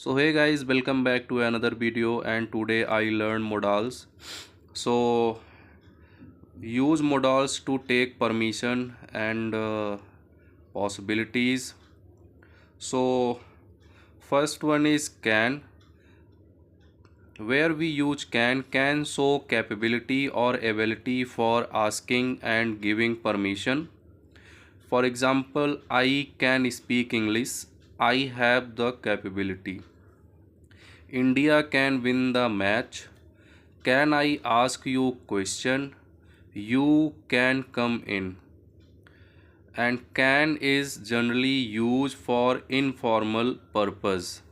So hey guys, welcome back to another video, and today I learn modals. So use modals to take permission and possibilities. So first one is can. Where we use can show capability or ability for asking and giving permission. For example, I can speak English. I have the capability. India can win the match. Can I ask you question? You can come in. And can is generally used for informal purpose.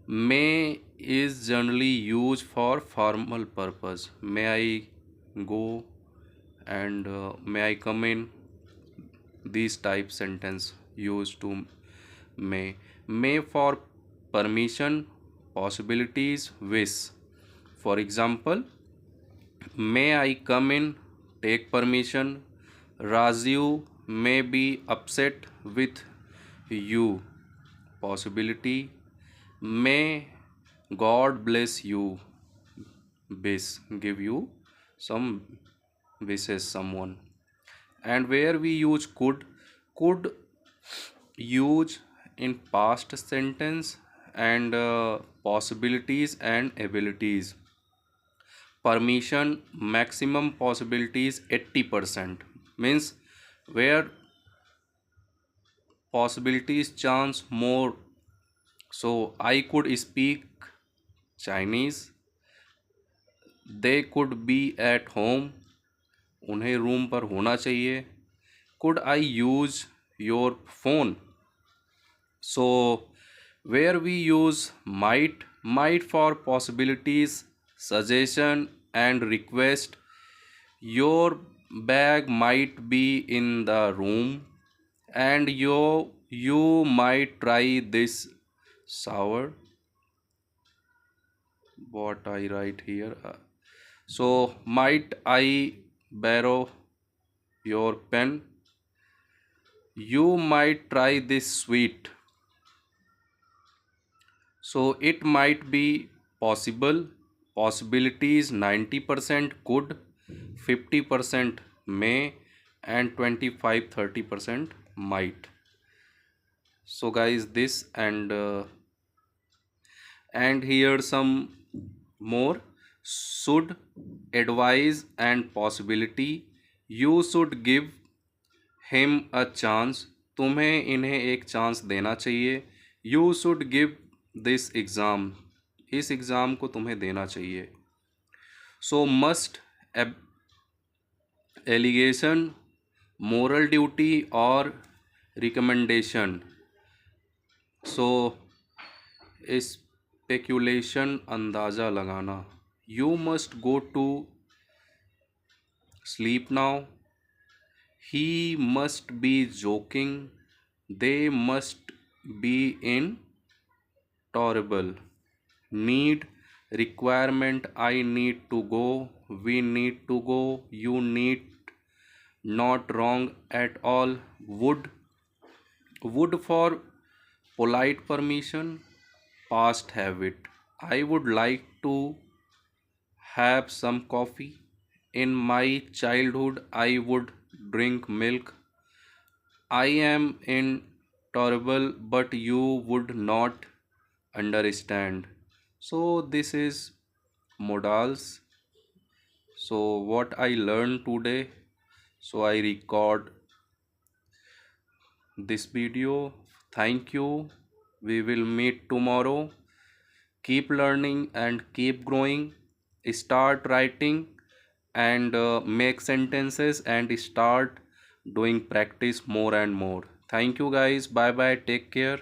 May is generally used for formal purpose. May I go and may I come in? These type sentence used to may. May for permission, possibilities, wish. For example, may I come in? Take permission. Rajiv may be upset with you. Possibility. May God bless you. Wish. Give you some wishes, someone. And where we use could use in past sentence and possibilities and abilities. Permission maximum possibilities 80% means where possibilities chance more. So I could speak Chinese. They could be at home. उन्हें room पर होना चाहिए. Could I use your phone? So where we use might for possibilities, suggestion and request. Your bag might be in the room, and you might try this sour. What I write here? So might I borrow your pen? You might try this sweet. So it might be possible. Possibilities 90% could, 50% may, and 25-30% might. So guys, this and here some more. Should, advise and possibility. You should give him a chance. तुम्हें इन्हें एक chance देना चाहिए. You should give this exam. इस exam को तुम्हें देना चाहिए. So must, allegation, moral duty और recommendation. So स्पेक्यूलेशन, अंदाज़ा लगाना. You must go to sleep now. He must be joking. They must be in tolerable. Need, requirement, I need to go. We need to go. You need, not wrong at all. Would for polite permission, past habit. I would like to have some coffee. In my childhood, I would drink milk. I am intolerable, but you would not understand. So this is modals. So what I learned today. So I record this video. Thank you. We will meet tomorrow. Keep learning and keep growing. Start writing and make sentences and start doing practice more and more. Thank you guys. Bye bye. Take care.